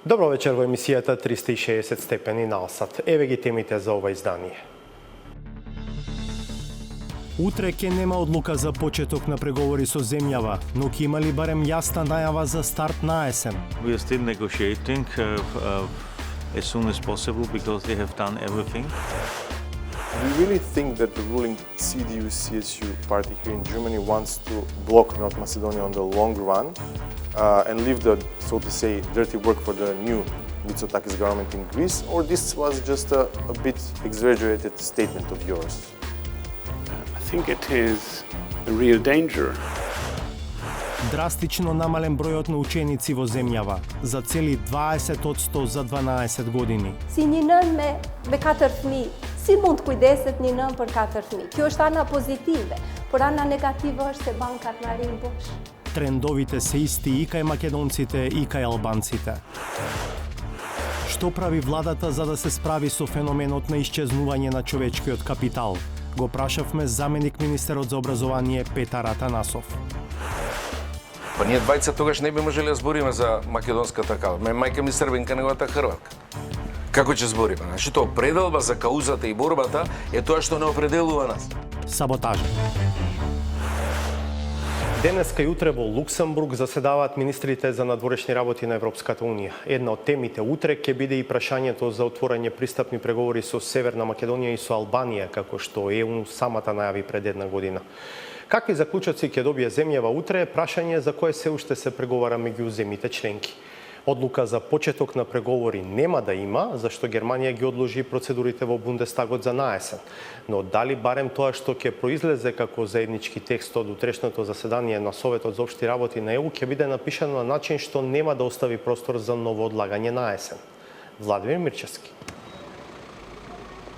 Добро вечер во емисијата 360 степени на Алсат. Еве ги темите за ова издание. Утре ќе нема одлука за почеток на преговори со земјава, но ќе има ли барем јасна најава за старт на есен? We are still negotiating as soon as possible because they have done everything. We really think that the ruling CDU-CSU party here in Germany wants to block North Macedonia on the long run and leave the, so to say, dirty work for the new Mitsotakis government in Greece, or this was just a bit exaggerated statement of yours? I think it is a real danger. Драстично намален бројот на ученици во земјава, за цели 20% за 12 години. Si një nën me 4 fëmijë, si mund të kujdeset një nën për 4 fëmijë? Kjo është ana pozitive, por ana negative është se bankat na rinë bosh. Трендовите се исти и кај македонците и кај албанците. Што прави владата за да се справи со феноменот на исчезнување на човечкиот капитал? Го прашавме заменик министерот за образование Петар Атанасов. Па ние двајца тогаш не би можеле да збориме за македонската кауза. Мајка ми србинка, неговата хрватка. Како ќе збориме? Значи тоа пределба за каузата и борбата е тоа што не определува нас. Саботажа. Денеска и утре во Луксембург заседаваат министрите за надворешни работи на Европската унија. Една од темите утре ќе биде и прашањето за отворање пристапни преговори со Северна Македонија и со Албанија, како што ЕУ самата најави пред една година. Какви заклучоци ќе добие земјава утре е прашање за кое се уште се преговара меѓу земјите членки. Одлука за почеток на преговори нема да има, зашто Германија ги одложи процедурите во Бундестагот за наесен. Но дали барем тоа што ќе произлезе како заеднички текст од утрешното заседание на Советот за општи работи на ЕУ ќе биде напишано на начин што нема да остави простор за ново одлагање на есен. Владимир Мирчевски.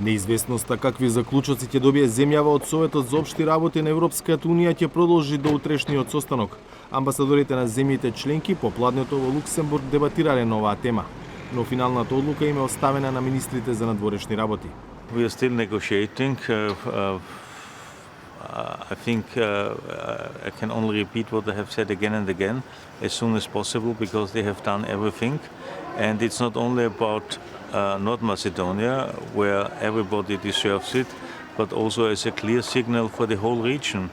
Неизвестноста какви заклучоци ќе добие земјава од Советот за општи работи на Европската унија ќе продолжи до утрешниот состанок. Амбасадорите на земјите членки попладнето во Луксембург дебатирале на оваа тема, но финалната одлука им е оставена на министрите за надворешни работи. We are still negotiating. I think I can only repeat what I have said again and again, as soon as possible, because they have done everything. And it's not only about North Macedonia, where everybody deserves it, but also as a clear signal for the whole region.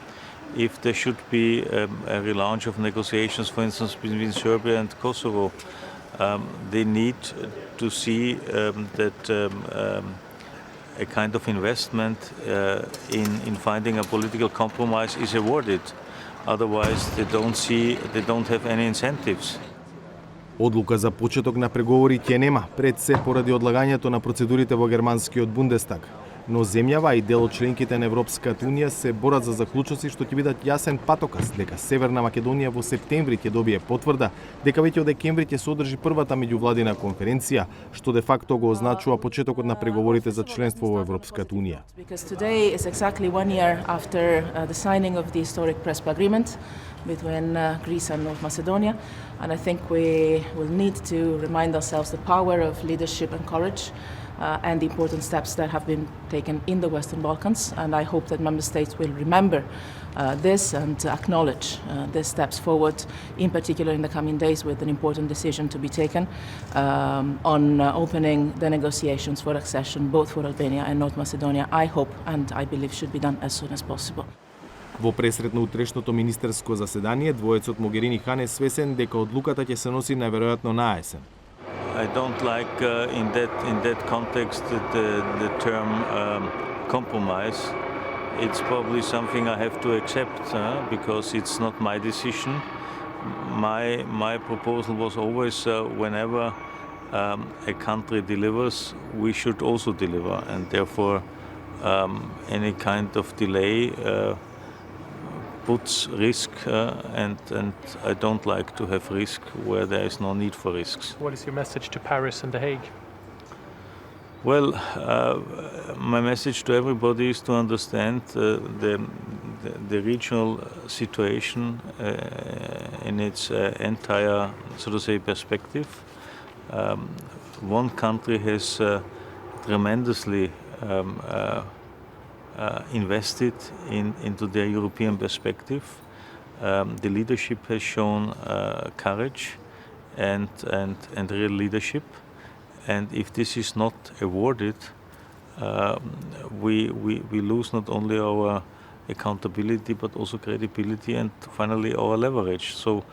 If there should be a relaunch of negotiations, for instance, between Serbia and Kosovo, they need to see that a kind of investment in finding a political compromise is awarded. Otherwise, they don't have any incentives. Одлука за почеток на преговори ќе нема, пред се поради одлагањето на процедурите во германскиот Бундестаг. Но земјава и дел од членките на Европската унија се борат за заклучоци што ќе бидат јасен патоказ дека Северна Македонија во септември ќе добие потврда дека веќе од декември ќе се одржи првата меѓувладина конференција, што де факто го означува почетокот на преговорите за членство во Европската унија. Because today is exactly 1 year after the signing of the historic Prespa agreement between Greece and North Macedonia, and I think we will need to remind ourselves the power of leadership and courage and the important steps that have been taken in the Western Balkans, and I hope that member states will remember this and acknowledge these steps forward, in particular in the coming days with an important decision to be taken on opening the negotiations for accession both for Albania and North Macedonia. I hope and I believe should be done as soon as possible. Во пресрет на утрешното министерско заседание, двоецот Могерини Хан е свесен дека одлуката ќе се носи најверојатно на есен. I don't like in that context the term compromise. It's probably something I have to accept because it's not my decision. My proposal was always whenever a country delivers, we should also deliver, and therefore any kind of delay puts risk, and I don't like to have risk where there is no need for risks. What is your message to Paris and The Hague? Well, my message to everybody is to understand the regional situation in its entire, so to say, perspective. One country has tremendously invested into their European perspective. The leadership has shown courage and real leadership. And if this is not awarded, we lose not only our accountability but also credibility and finally our leverage. So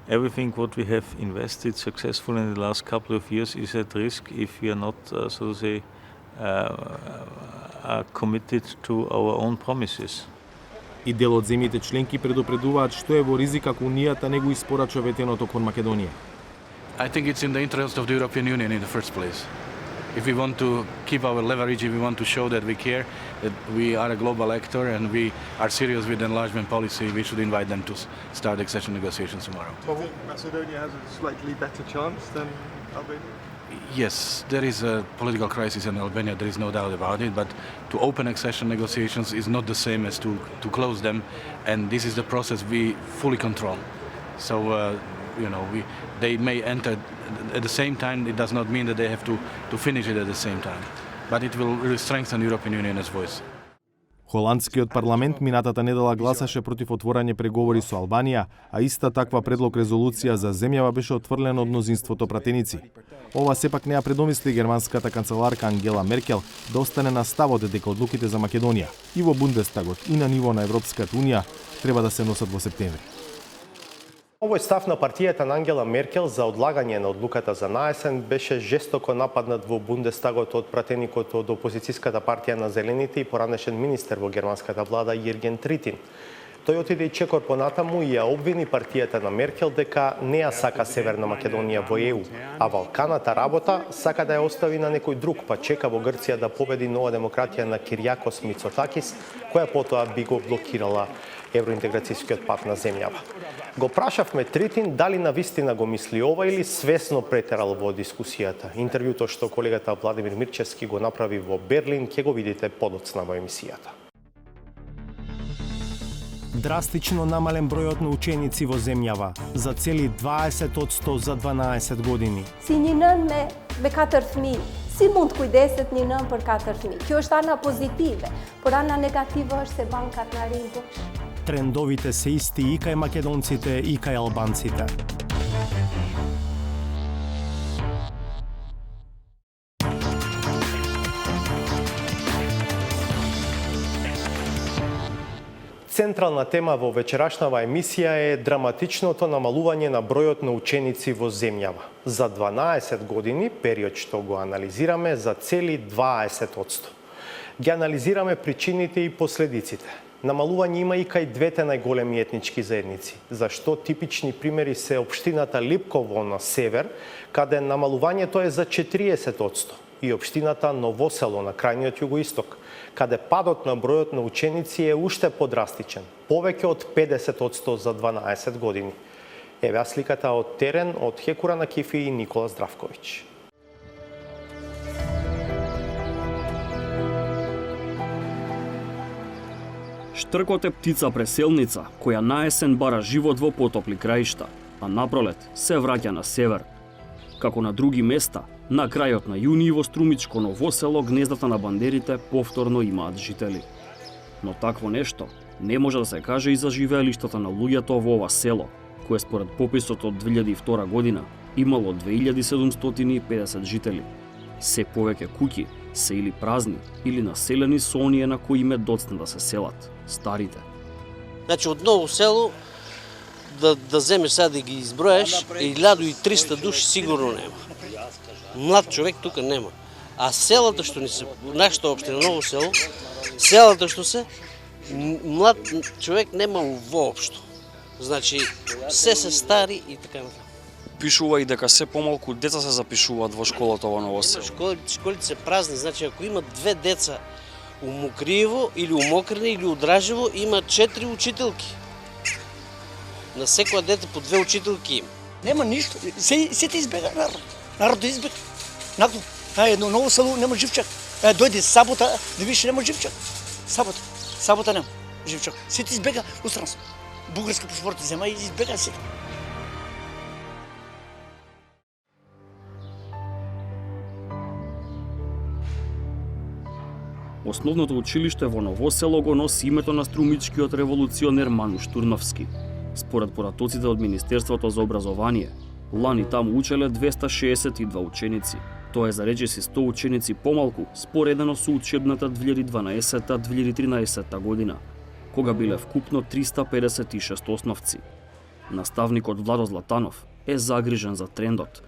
everything what we have invested successfully in the last couple of years is at risk if we are not, so to say, are committed to our own promises. И дел од земјите членки предупредуваат што е во ризик ако Унијата не го испорача ветеното кон Македонија. I think it's in the interest of the European Union in the first place. If we want to keep our leverage, if we want to show that we care, that we are a global actor and we are serious with enlargement policy, we should invite them to start accession negotiations tomorrow. But Macedonia has a slightly better chance than Albania? Yes, there is a political crisis in Albania, there is no doubt about it, but to open accession negotiations is not the same as to close them, and this is the process we fully control. So, they may enter at the same time, it does not mean that they have to finish it at the same time. But it will really strengthen the European Union's voice. Холандскиот парламент минатата недела гласаше против отворање преговори со Албанија, а иста таква предлог резолуција за земјава беше отфрлена од мнозинството пратеници. Ова сепак не ја предомисли германската канцеларка Ангела Меркел да остане на ставот дека одлуките за Македонија и во Бундестагот и на ниво на Европската Унија треба да се носат во септември. Овој став на партијата на Ангела Меркел за одлагање на одлуката за наесен беше жестоко нападнат во Бундестагот од пратеникот од опозицијската партија на Зелените и поранешен министер во германската влада Јерген Тритин. Тој отиде и чекор понатаму и ја обвини партијата на Меркел дека не ја сака Северна Македонија во ЕУ, а Балканата работа сака да ја остави на некој друг, па чека во Грција да победи Нова демократија на Киријакос Мицотакис, која потоа би го блокирала евроинтеграцијскиот пат на земјава. Го прашавме Тритин дали навистина го мисли ова или свесно претерал во дискусијата. Интервјуто што колегата Владимир Мирчевски го направи во Берлин ќе го видите подоцна во емисијата. Драстично намален бројот на ученици во земјава, за цели 20% за 12 години. Si një nën me 4 fëmijë, si mund të kujdeset një nën për 4 fëmijë? Kjo është ana pozitive, por ana negative është se bankat na rinë bosh. Трендовите се исти и кај македонците и кај албанците. Централна тема во вечерашнава емисија е драматичното намалување на бројот на ученици во земјава. За 12 години, период што го анализираме, за цели 20%. Ги анализираме причините и последиците. Намалување има и кај двете најголеми етнички заедници, зашто типични примери се општината Липково на север, каде намалувањето е за 40%, и општината Новосело на крајниот југоисток, каде падот на бројот на ученици е уште подрастичен, повеќе од 50% за 12 години. Еве сликата од терен од Хекура на Кифи и Никола Здравковиќ. Штркот е птица преселница, која наесен бара живот во потопли краишта, а напролет се враќа на север. Како на други места, на крајот на јуни во Струмичко Новосело гнездата на бандерите повторно имаат жители. Но такво нешто не може да се каже и за живеелиштата на луѓето во ова село, кое според пописот од 2002 година имало 2750 жители. Се повеќе куќи се или празни, или населени со оние на кои им е доцна да се селат, старите. Значи од Ново село да земеш сега да ги изброеш, 1300 души сигурно нема. Млад човек тука нема. А селата што ни се, нашата општина Ново село, селата што се, млад човек нема воопшто. Значи, се стари и така натаму. Пишува и дека се помалку деца се запишуваат во школата во Ново село. Школите се празни, значи ако има 2 деца у Мокриево или у Мокрене или у Дражево, има 4 учителки. На секоја дете по 2 учителки има. Нема ништо, сите избега народ. Народот избега. Накло, едно Ново село нема живчак. Дојде сабота, да више нема живчак. Сабота нема живчак. Сите избега устранство. Бугарска пашпорта зема и избега сите. Основното училиште во Ново село го носи името на струмичкиот револуционер Мануш Турновски. Според поратоците од Министерството за образование, Лани таму учеле 262 ученици. Тоа е за речиси 100 ученици помалку, споредено со учебната 2012-2013 година, кога биле вкупно 356 основци. Наставникот Владо Златанов е загрижен за трендот,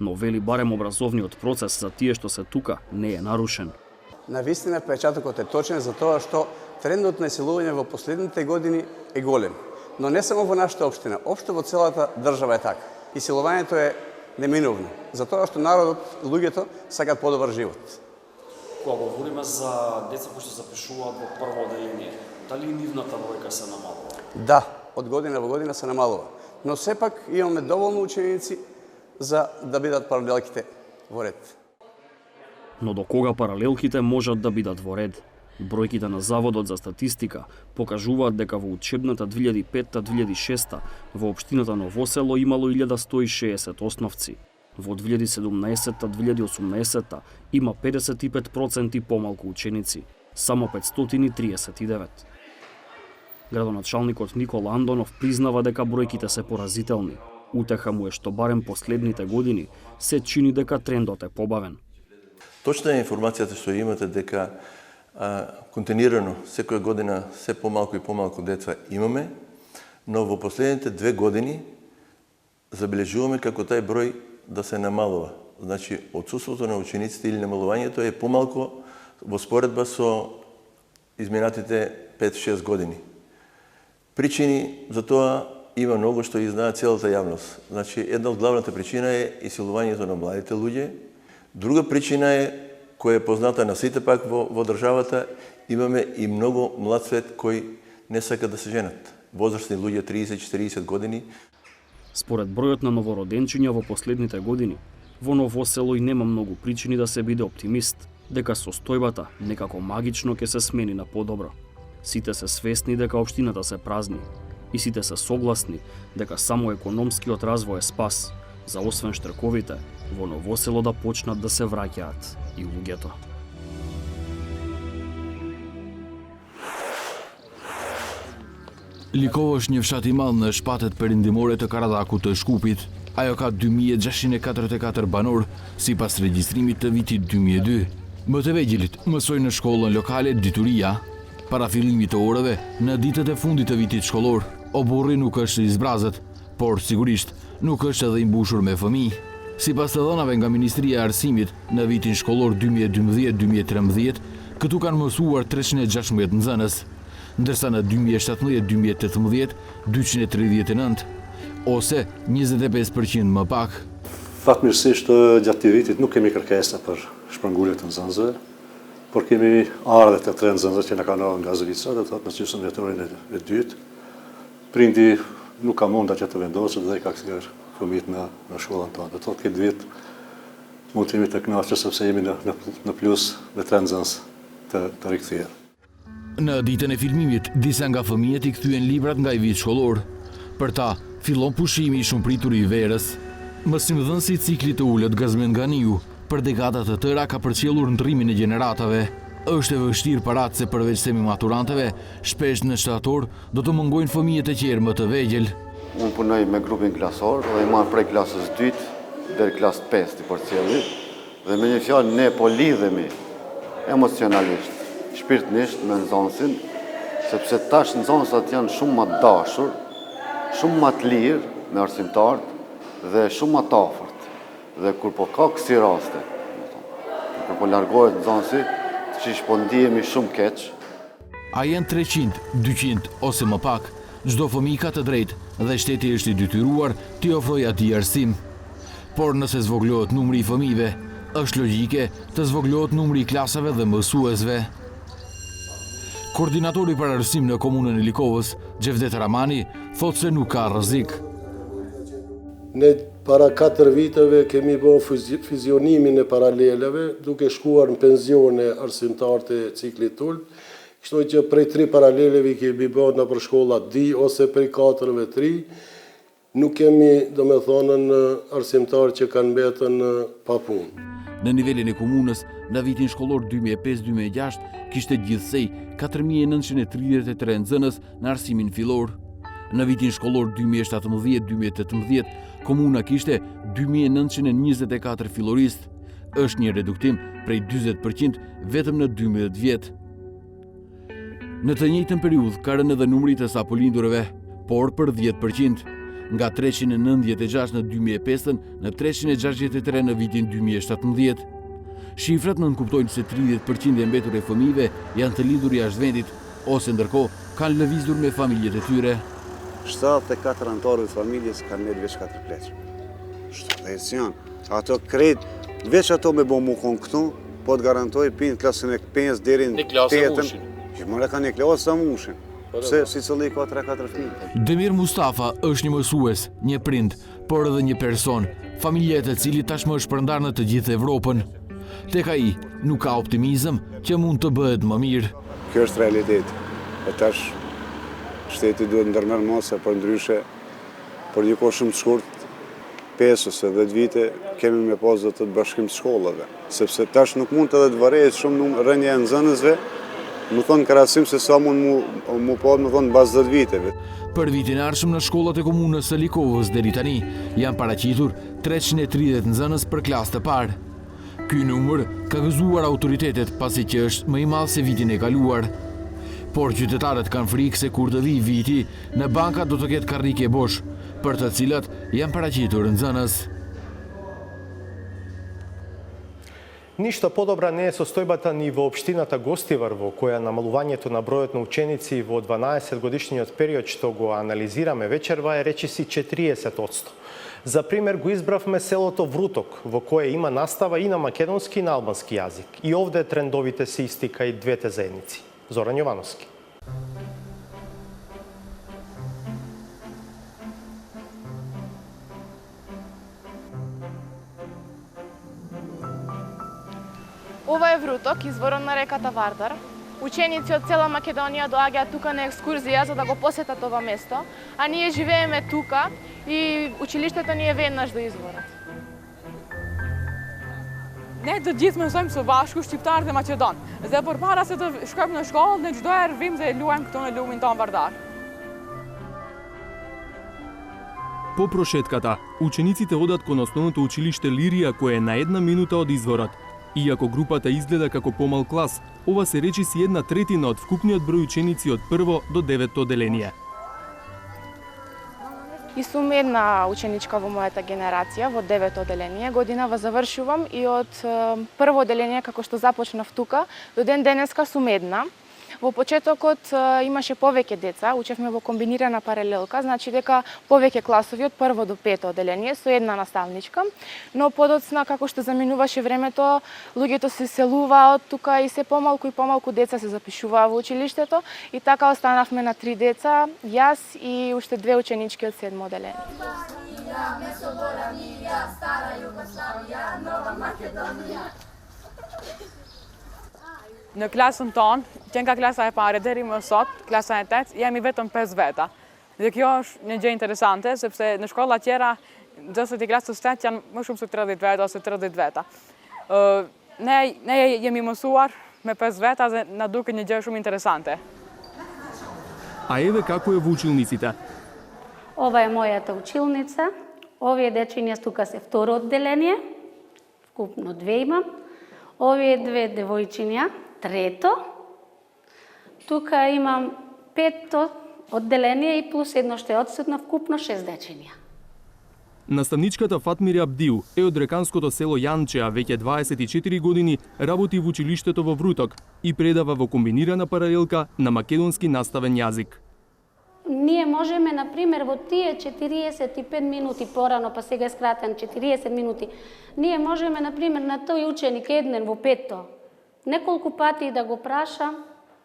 но вели барем образовниот процес за тие што се тука не е нарушен. Навистина впечатокот е точен за тоа што трендот на иселување во последните години е голем. Но не само во нашата општина, општо во целата држава е така. Иселувањето е неминовно, затоа што народот, луѓето сакат подобар живот. Кога говориме за деца кои што запишуваат во прво оделение, дали нивната бројка се намалува? Да, од година во година се намалува. Но сепак имаме доволно ученици за да бидат паралелките во ред. Но до кога паралелките можат да бидат во ред? Бројките на Заводот за статистика покажуваат дека во учебната 2005-2006 во општината Ново село имало 1160 основци. Во 2017-2018 има 55% помалку ученици, само 539. Градоначалникот Никола Андонов признава дека бројките се поразителни. Утеха му е што барем последните години се чини дека трендот е побавен. Точна е информацијата што имате дека континуирано секоја година се помалку и помалку деца имаме, но во последните 2 години забележуваме како тај број да се намалува. Значи, отсутството на учениците или намалувањето е помалку во споредба со изминатите 5-6 години. Причини за тоа има многу што ги знае целата јавност. Значи, една од главната причина е иселувањето на младите луѓе. Друга причина е, која е позната на сите пак во државата, имаме и многу млад свет кои не сакат да се женат. Возрастни луѓе 30-40 години. Според бројот на новороденчиња во последните години, во Ново село и нема многу причини да се биде оптимист, дека состојбата некако магично ќе се смени на подобро. Сите се свесни дека општината се празни и сите се согласни дека само економскиот развој е спас, за освен штрковите, во Ново село да почнат да се враќаат и луѓето. Likovëshnjë fshati madh në shpatet perëndimore të Karadhakut të Shkupit. Ajo ka 2644 banor, sipas regjistrimit të vitit 2002. Më të vegjilit mësojnë në shkollën lokale dituria. Para fillimit të orëve, në ditët e fundit të vitit shkollor, oburri nuk është i zbrazët, por sigurisht nuk është edhe i mbushur me fëmijë. Sipas të dhënave nga Ministria e Arsimit, në vitin shkollor 2012-2013, këtu kanë mësuar 316 nxënës, ndërsa në 2017-2018 239, ose 25% më pak. Fatmirësisht gjatë këtij vitit nuk kemi kërkesa për shpërngulje të nxënësve, por kemi ardhe të 3 nxënës që na kanë ardhur nga Zvicra, do të thotë në gjysmë vjetorin e dytë. Prindi nuk ka munda që të vendosë dhe ka kthyer fëmijët në shkollën tonë. Do të thotë këtë vit mund të jemi të kënaqur sepse jemi në plus me 3 nxënës të rikthyer. Në ditën e filmimit, disa nga fëmijët i kthyen librat nga i vit shkollor. Për ta, fillon pushimi i shumëpritur i verës. Mësimdhënësi i ciklit të ulët Gazmen Ganiu, për dekada të tëra ka përcjellur ndrrimin e gjeneratave. Është e vështirë paratë se përveç semi-maturantëve, shpesh në shtator do të mungojnë fëmijët e qerë më të vegjël. Unë punoj me grupin klasor dhe i marr prej klasës 2 deri klasë 5 të përcjellit dhe me një fjalë ne po lidhemi emocionalisht, shpirtnisht me nxënësin, sepse tash nxënësat janë shumë më dashur, shumë më të lirë me arsimtarët dhe shumë më të afërt. Dhe kur po ka kësi raste, kur po largohet nxënësi, qish po ndihemi shumë keq. A janë 300, 200 ose më pak, çdo fëmijë ka të drejtë dhe shteti është i detyruar t'i ofrojë atij arsim. Por nëse zvoglohet numri i fëmijëve, është logjike të zvoglohet numri i klasave dhe mësuesve. Koordinatori për arsim në komunën e Likovës, Xhevdet Ramani, thotë se nuk ka rrezik. Ne para 4 viteve kemi bërë fizionimin e paraleleve, duke shkuar në pensione arsimtarët e ciklit ult. Kështu që prej 3 paraleleve kemi bërë në për shkolla D ose prej 4-ve 3, nuk kemi, domethënë, arsimtarë që kanë mbetën pa punë. Në nivelin e komunës, në vitin shkollor 2005-2006, kishte gjithsej 4933 nxënës në arsimin fillor. Në vitin shkollor 2017-2018, komuna kishte 2924 filloristë, është një reduktim prej 40% vetëm në 12 vjet. Në të njëjtën periudhë ka rënë edhe numri të sapolindurve, por për 10%, nga 396 në 2005 në 363 në vitin 2017. Shifrat nënkuptojnë se 30% e mbetur e fëmijëve janë të lidhur jashtë vendit, ose ndërkohë kanë lëvizur me familjet e tyre. 74 anëtarë të familjes kanë merë veç 4 pleqë. 70 janë. Ato kretë, veç ato me bo mu konë këtu, po të garantoj pinë klasën e 5 deri në 8. Mëre ka një klasë sa mushin. Pse si cëllë i ka 3-4 fëmijë. Demir Mustafa është një mësues, një prind, por edhe një person, familjet e cili tashmë është shpërndar në të gjithë Evropën. Tek ai nuk ka optimizëm që mund të bëhet më mirë. Kjo është realitet. E tash shteti duhet ndërmerr masa për ndryshe, për një kohë shumë të shkurt, 5 ose 10 vite, kemi me pas do të bashkim të shkollave. Sepse tash nuk mund të edhe të varet shumë rënja e nxënësve, më thonë krahasim se sa mund mu pa më thonë bazë 10 viteve. Për vitin e ardhshëm në shkollat e komunës së Likovës deri tani janë paraqitur 330 nxënës për klasë të parë. Ky numër ka gëzuar autoritetet pasi që është më i madh se vitin e kaluar. Por qytetarët kanë frikë se kur të vijë viti, në banka do të ketë karrike bosh, për të cilat janë paraqitur nxënës. Ништо подобра не е состојбата ни во општината Гостивар, во која намалувањето на бројот на ученици во 12-годишниот период што го анализираме вечерва е речиси 40%. За пример го избравме селото Вруток, во кое има настава и на македонски и на албански јазик. И овде трендовите се истика и двете заедници. Зоран Јовановски. Ова е Вруток, изворот на реката Вардар. Ученици од цела Македонија доаѓаат тука на екскурзија за да го посетат ова место, а ние живееме тука и училиштето ни е веднаш до изворот. Ne të gjithë mësojmë së bashku shqiptarët e Maqedon. Dhe përpara se të shkojmë në shkollë, ne çdo herë vim dhe luajmë këtu në lumin tonë Vardar. По прошетката, учениците одат кон основното училиште Лирија, кое е на 1 минута од изворот. Иако групата изгледа како помал клас, ова се речиси 1/3 од вкупниот број ученици од 1 до 9 оделение. И сум една ученичка во мојата генерација, во 9 оделение. Годинава завршувам и од прво оделение, како што започнав тука, до ден денеска сум една. Во почетокот имаше повеќе деца, учевме во комбинирана паралелка, значи дека повеќе класови од прво до пето оделение со една наставничка, но подоцна како што заминуваше времето, луѓето се селуваат тука и се помалку и помалку деца се запишуваа во училиштето и така останавме на 3 деца, јас и уште 2 ученички од 7 оделение. Në klasën tonë, që nga klasa e pare deri më sot, klasa e 8, jemi vetëm 5 veta. Dhe kjo është një gjë interesante, sepse në shkolla tjera, gjësët i klasës 8 janë më shumë se 30 veta ose 30 veta. Ne jemi mësuar me 5 veta dhe na duke një gjë shumë interesante. А еве како е во училниците. Ова е мојата училница. Овие дечиња тука се второ одделение, вкупно 2 имам. Овие 2 девојчиња, трето. Тука имам 5 одделение и плюс едно што е одсутно, вкупно 6 дечиња. Наставничката Фатмире Абдиу е од реканското село Јанче, а веќе 24 години работи во училиштето во Вруток и предава во комбинирана паралелка на македонски наставен јазик. Ние можеме, например, во тие 45 минути порано, па сега е скратен 40 минути, ние можеме, например, на тој ученик еднен во пето, неколку пати да го прашам,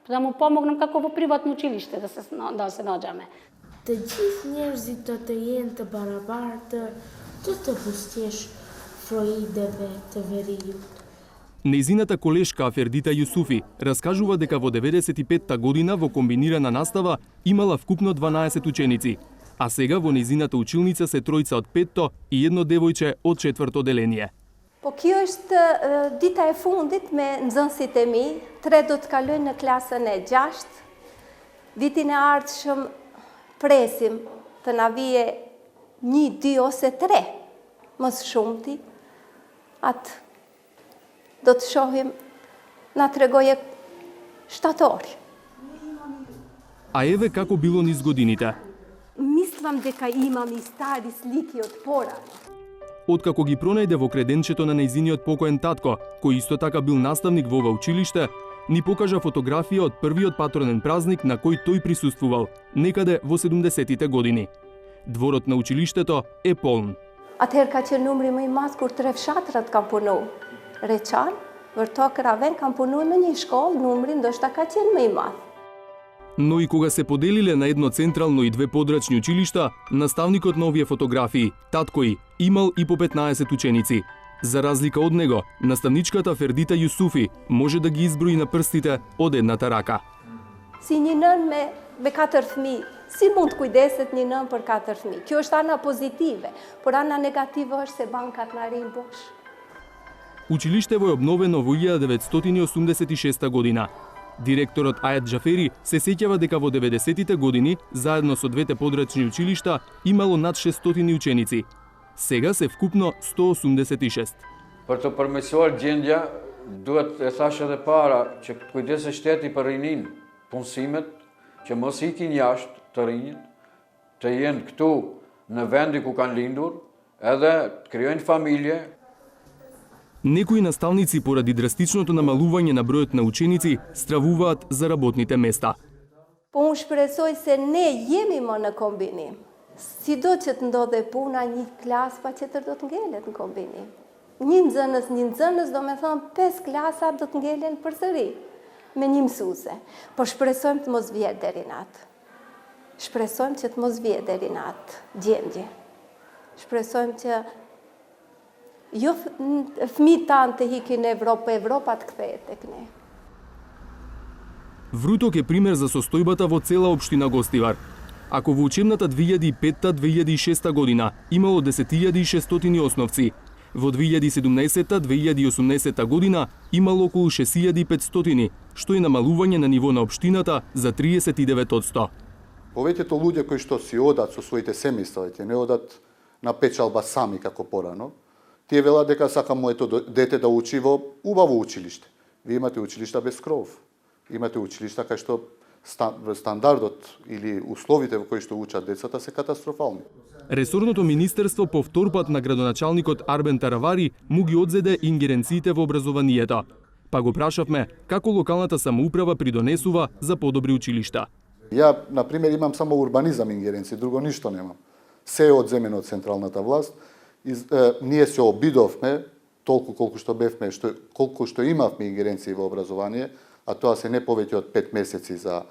да му помогнам како во приватно училиште да се наоѓаме. Të gjithë njerëzit të jenë të barabartë, të bustjesh froideve të veriut. Нејзината колешка Фердита Јусуфи раскажува дека во 95-та година во комбинирана настава имала вкупно 12 ученици, а сега во нејзината училница се тројца од 5-то и едно девојче од 4-то оделение. Po kjo është dita e fundit me nxënësit e mi, 3 do të kalojnë në klasën e 6. Vitin e ardhshëm presim të na vije 1, 2 ose 3, mos shumti, atë do të shohim, na tregoje shtatori. А еве како било низ годините. Мислам дека имам и стари слики од порано. Откако ги пронајде во креденчето на нејзиниот покоен татко, кој исто така бил наставник во ова училиште, ни покажа фотографија од првиот патронен празник на кој тој присуствувал, некаде во 70-тите години. Дворот на училиштето е полн. Atëherë ka qenë numri më i madh kur 3 fshatrat kanë punu. Reçan, Vërtok, Raven kanë punu në një shkollë, numri ndoshta ka qenë më i madh. Но и кога се поделиле на едно централно и две подрачни училишта, наставникот на овие фотографии, таткој, имал и по 15 ученици. За разлика од него, наставничката Фердита Јусуфи може да ги изброи на прстите од едната рака. Si një nën me 4 fëmijë, si mund të kujdeset një nën për 4 fëmijë? Kjo është ana pozitive, por ana negative është se bankat na rinë bosh. Училиштево е обновено во 1986 година. Директорот Ајат Џафери се сеќава дека во 90-тите години, заедно со двете подрачни училишта, имало над 600 ученици. Сега се вкупно 186. Për të përmirësuar gjendja, duhet e thash edhe para që kujdeset shteti për rinin, punësimet, që mos ikin jashtë të rinjit, të jenë këtu në vendi ku kanë lindur, edhe të krijojnë familje. Некои наставници поради драстичното намалување на бројот на ученици стравуваат за работните места. Po unë shpresoj se ne jemi më në kombinim. Si do që të ndodhe puna, një klasë pa qëtër do të ngelet në kombinim. Një nxënës, do me thonë 5 klasa do të ngelen përsëri me një mësuse. Po shpresojmë të mos vjetë deri natë. Shpresojmë që të mos vjetë deri natë gjendje. Shpresojmë që jo fëmijët tanë të hikin në Evropë, Evropa të kthehet tek ne. Вруток е пример за состојбата во цела општина Гостивар. Ако во учебната 2005-2006 година имало 10.600 основци, во 2017-2018 година имало околу 6.500, што е намалување на ниво на општината за 39%. Повеќето луѓе кои што си одат со своите семејства, ќе не одат на печалба сами како порано, тие велат дека сака моето дете да учи во убаво училиште. Вие имате училишта без кров. Имате училишта кај што стандардот или условите во кои што учат децата се катастрофални. Ресорното министерство по втор пат на градоначалникот Арбен Таравари му ги одзеде ингеренциите во образованието. Па го прашавме како локалната самоуправа придонесува за подобри училишта. Ја, например, имам само урбанизам ингеренци, друго ништо немам. Се е одземено од централната власт. Ние се обидовме, толку колку што бевме, колку што имавме ингеренции во образование, а тоа се не повеќе од 5 месеци за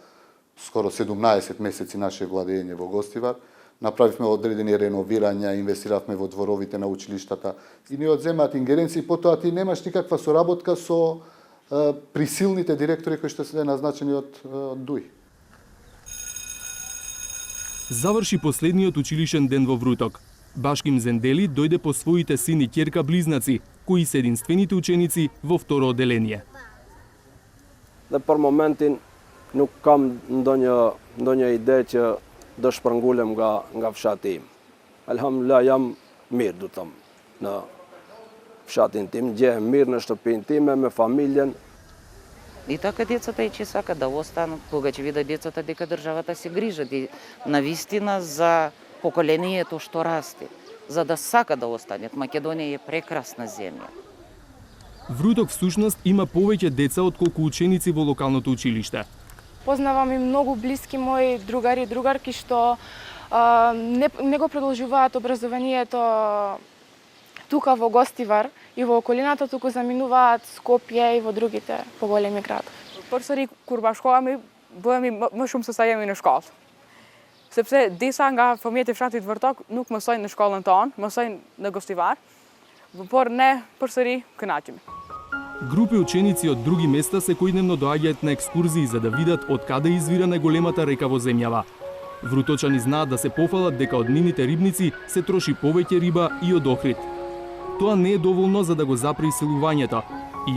скоро 17 месеци наше владење во Гостивар. Направивме одредени реновирања, инвестиравме во дворовите на училиштата и ни одземаат ингеренции, потоа ти немаш никаква соработка со присилните директори кои што се назначени од ДУИ. Заврши последниот училишен ден во Вруток. Башким Зендели дојде по своите син и ќерка близнаци, кои се единствените ученици во второ одделение. Dhe për momentin nuk kam ndonjë ide që do shpërngulem nga fshati im. Alhamdulillah jam mirë, du të thëmë, në fshatin tim, gjehem mirë në shtëpinë time, me familjen. И така децата и че сакат да останат, кога ќе видат децата дека државата се грижат и навистина за поколението што расте, за да сака да останат. Македонија е прекрасна земја. Вруток всушност има повеќе деца отколку ученици во локалното училиште. Познавам и многу блиски мои другари и другарки што не го продолжуваат образованието тука во Гостивар и во околината, туку заминуваат Скопје и во другите поголеми градови. Përsëri kur bashkohemi, bëhemi më shumë se sa jemi në shkollë. Sepse disa nga fëmijët e fshatit Vërtok nuk mësojnë në shkollën tonë, mësojnë në Gostivar, por ne përsëri kënaqemi. Групи ученици од други места секојдневно доаѓаат на екскурзии за да видат од каде извира најголемата река во земјава. Вруточани знаат да се пофалат дека од нивните рибници се троши повеќе риба и од Охрид. Тоа не е доволно за да го запре иселувањето,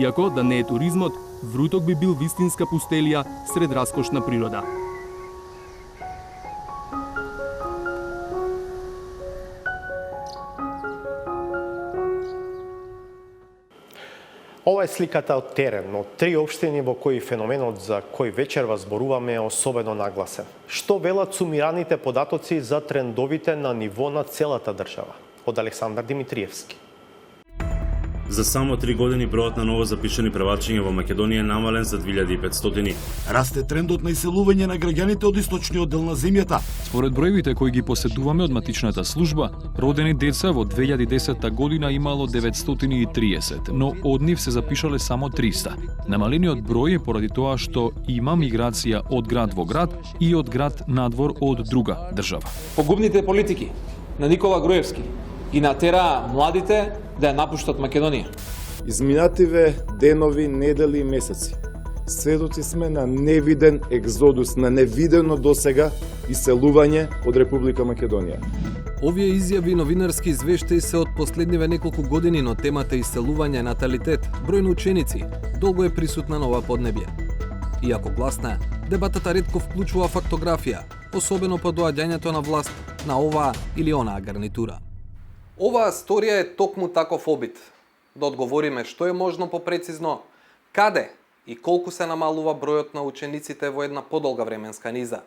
иако да не е туризмот, Вруток би бил вистинска пустелија сред раскошна природа. Ова е сликата од терен, од 3 општини во кои феноменот за кој вечерва зборуваме е особено нагласен. Што велат сумираните податоци за трендовите на ниво на целата држава? Од Александар Димитриевски. За само 3 години бројот на ново запишани превачања во Македонија е намален за 2500. Расте трендот на иселување на граѓаните од источниот дел на земјата. Според броевите кои ги поседуваме од матичната служба, родени деца во 2010 година имало 930, но од нив се запишале само 300. Намалениот број е поради тоа што има миграција од град во град и од град надвор од друга држава. Погубните политики на Никола Груевски ги натераа младите да ја напуштат Македонија. Изминативе денови, недели и месеци сведоци сме на невиден екзодус, на невидено досега иселување од Република Македонија. Овие изјави новинарски извештаи се од последниве неколку години, но темата иселување, наталитет, број на ученици долго е присутна на ова поднебје. Иако гласна, дебатата ретко вклучува фактографија, особено по доаѓањето на власт на оваа или онаа гарнитура. Оваа сторија е токму таков обид. Да одговориме што е можно попрецизно, каде и колку се намалува бројот на учениците во една подолга временска низа.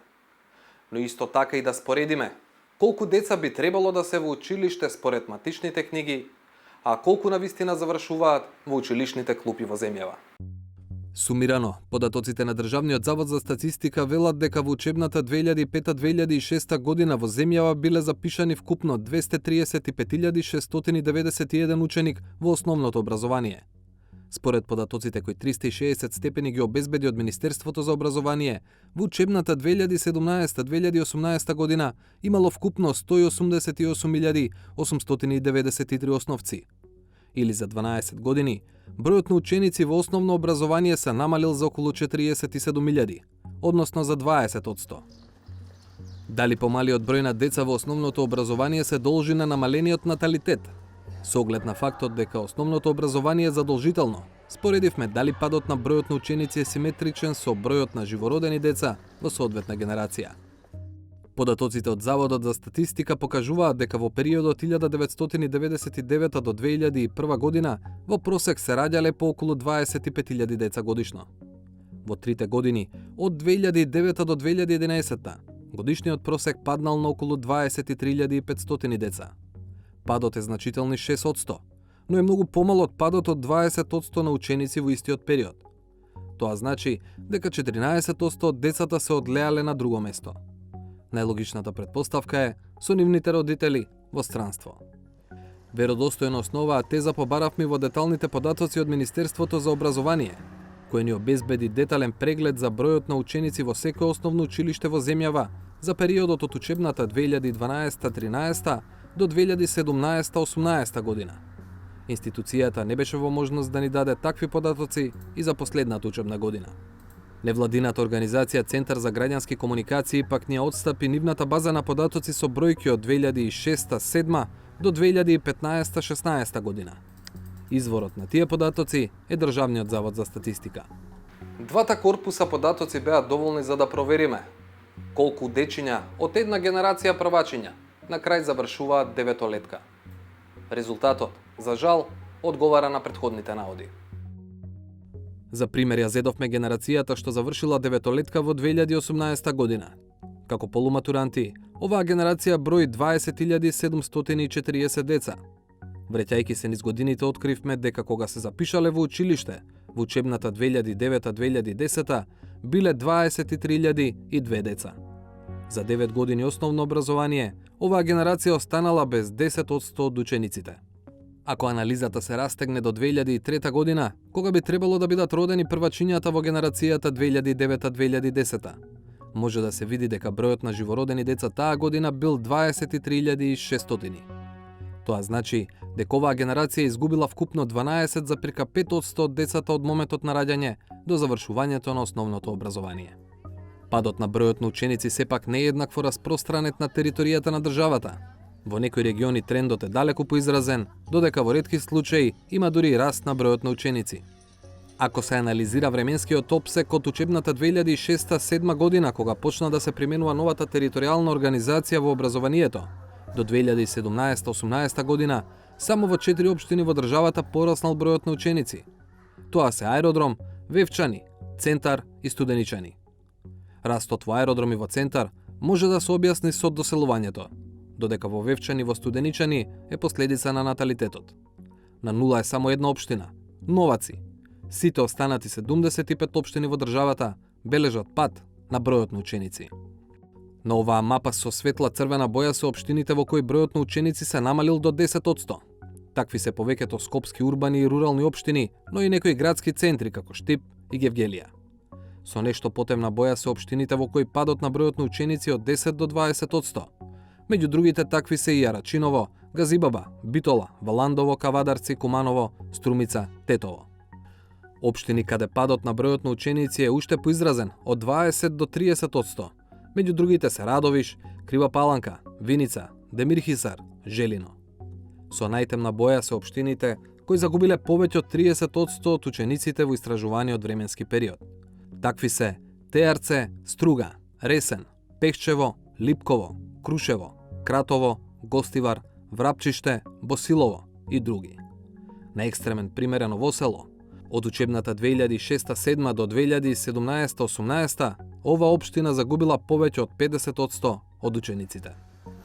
Но исто така и да споредиме колку деца би требало да се во училиште според матичните книги, а колку навистина завршуваат во училишните клупи во земјава. Сумирано, податоците на Државниот завод за статистика велат дека во учебната 2005-2006 година во земјава биле запишани вкупно 235.691 ученик во основното образование. Според податоците кои 360 степени ги обезбеди од Министерството за образование, во учебната 2017-2018 година имало вкупно 188.893 основци. Или за 12 години, бројот на ученици во основно образование се намалил за околу 47.000, односно за 20%. Дали помалиот број на деца во основното образование се должи на намалениот наталитет? Со оглед на фактот дека основното образование е задолжително, споредивме дали падот на бројот на ученици е симетричен со бројот на живородени деца во соодветна генерација. Податоците од Заводот за статистика покажуваат дека во периодот 1999 до 2001 година во просек се раѓале по околу 25.000 деца годишно. Во трите години, од 2009 до 2011, годишниот просек паднал на околу 23.500 деца. Падот е значителни 6%, но е многу помал од падот од 20% на ученици во истиот период. Тоа значи дека 14% од децата се одлеале на друго место. Најлогичната претпоставка е со нивните родители во странство. Веродостојно основаа теза побаравме во деталните податоци од Министерството за образование, кој ни обезбеди детален преглед за бројот на ученици во секое основно училиште во земјава за периодот од учебната 2012-13 до 2017-18 година. Институцијата не беше во можност да ни даде такви податоци и за последната учебна година. Невладината организација Центар за граѓански комуникации пак ни отстапи нивната база на податоци со бројки од 2006-7 до 2015-16 година. Изворот на тие податоци е Државниот завод за статистика. Двата корпуса податоци беа доволни за да провериме колку дечиња од една генерација првачиња на крај завршуваат деветолетка. Резултатот, за жал, одговара на претходните наводи. За пример ја зедовме генерацијата што завршила деветолетка во 2018 година. Како полуматуранти, оваа генерација брои 20.740 деца. Вреќајќи се низ годините откривме дека кога се запишале во училиште, во учебната 2009-2010 биле 23.002 деца. За 9 години основно образование, оваа генерација останала без 10% од учениците. Ако анализата се растегне до 2003 година, кога би требало да бидат родени првачињата во генерацијата 2009-2010, може да се види дека бројот на живородени деца таа година бил 23.600. Тоа значи дека оваа генерација изгубила вкупно 12,5% од децата од моментот на раѓање до завршувањето на основното образование. Падот на бројот на ученици сепак не е еднакво распространет на територијата на државата. Во некои региони трендот е далеку поизразен, додека во ретки случаи има дури и раст на бројот на ученици. Ако се анализира временскиот опсек од учебната 2006-2007 година, кога почна да се применува новата територијална организација во образованието, до 2017-2018 година, само во 4 општини во државата пораснал бројот на ученици. Тоа се аеродром, Вевчани, Центар и Студеничани. Растот во аеродроми во Центар може да се објасни со доселувањето, додека во Вевчани во Студеничани е последица на наталитетот. На нула е само една општина – Новаци. Сите останати 75 општини во државата бележат пад на бројот на ученици. На оваа мапа со светла црвена боја се општините во кои бројот на ученици се намалил до 10%. Такви се повеќето скопски урбани и рурални општини, но и некои градски центри како Штип и Гевгелија. Со нешто потемна боја се општините во кои падот на бројот на ученици од 10 до 20%. Меѓу другите такви се и Арачиново, Газибаба, Битола, Валандово, Кавадарци, Куманово, Струмица, Тетово. Општини каде падот на бројот на ученици е уште поизразен од 20 до 30%. Меѓу другите се Радовиш, Крива Паланка, Виница, Демирхисар, Желино. Со најтемна боја се општините кои загубиле повеќе од 30% од учениците во истражуваниот временски период. Такви се Теарце, Струга, Ресен, Пехчево, Липково, Крушево, Кратово, Гостивар, Врапчиште, Босилово и други. На екстремен пример е Новосело. Од учебната 2006-7 до 2017-18 ова општина загубила повеќе од 50% од учениците.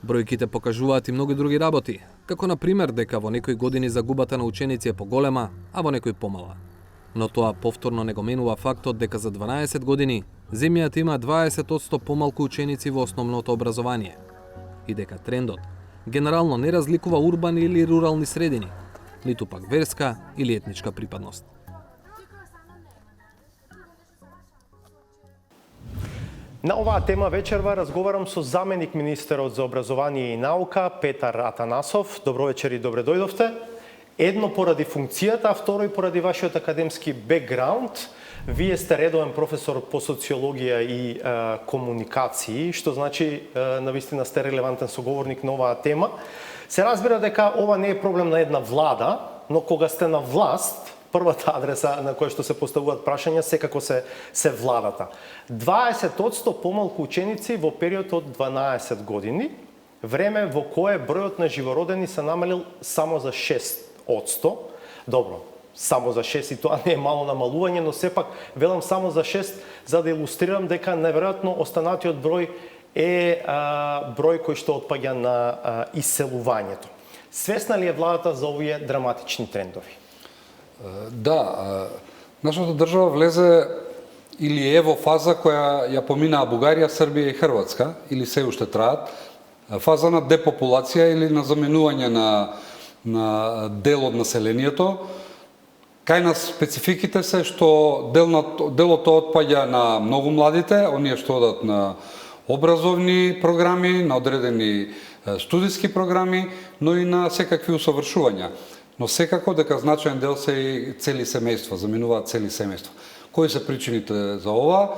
Бројките покажуваат и многу други работи, како на пример дека во некои години загубата на ученици е поголема, а во некои помала. Но тоа повторно не го менува фактот дека за 12 години земјата има 20% помалку ученици во основното образование и дека трендот генерално не разликува урбани или рурални средини, ниту пак верска или етничка припадност. На оваа тема вечерва разговарам со заменик министерот за образование и наука Петар Атанасов. Добро вечер и добре дојдовте. Едно поради функцијата, а второ и поради вашиот академски бекграунд. Вие сте редовен професор по социологија и комуникации, што значи навистина сте релевантен соговорник на оваа тема. Се разбира дека ова не е проблем на една влада, но кога сте на власт, првата адреса на која што се поставуваат прашања секако се владата. 20% помалку ученици во период од 12 години, време во кое бројот на живородени се намалил само за 6%. Добро, само за 6 и тоа не е мало намалување, но сепак велам само за 6 за да илустрирам дека неверојатно останатиот број е број кој што отпаѓа на иселувањето. Свесна ли е владата за овие драматични трендови? Да, нашата држава влезе или е во фаза која ја поминаа Бугарија, Србија и Хрватска, или се уште траат, фаза на депопулација или на заменување на дел од населението. Кај нас спецификите се што делото отпаѓа на многу младите, оние што одат на образовни програми, на одредени студиски програми, но и на секакви усовршувања. Но секако дека значаен дел се и цели семејства, заменуваат цели семејства. Кои се причините за ова?